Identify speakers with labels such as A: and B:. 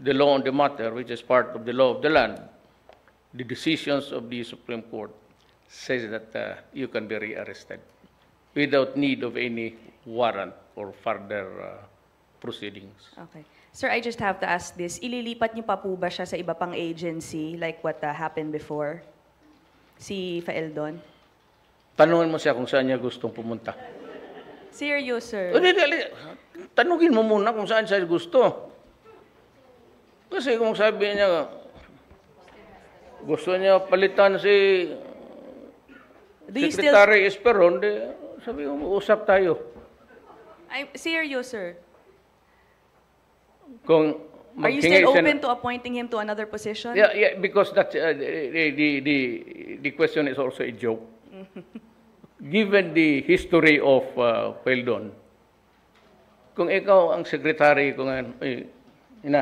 A: the law on the matter, which is part of the law of the land, the decisions of the Supreme Court says that you can be rearrested without need of any warrant or further proceedings.
B: Okay. Sir, I just have to ask this. Ililipat niyo pa po ba siya sa iba pang agency like what happened before? Si Faeldon?
A: Tanungin mo siya kung saan niya gustong pumunta.
B: Serious, sir.
A: Tanungin mo muna kung saan siya gusto. Kasi kung sabi niya, gusto niya palitan si Secretary Esperon, sabi mo, usap tayo.
B: I'm serious, sir.
A: Kung
B: Are you still open to appointing him to another position?
A: Yeah, because that's, the question is also a joke. Given the history of Peldon, kung ikaw ang secretary, ina,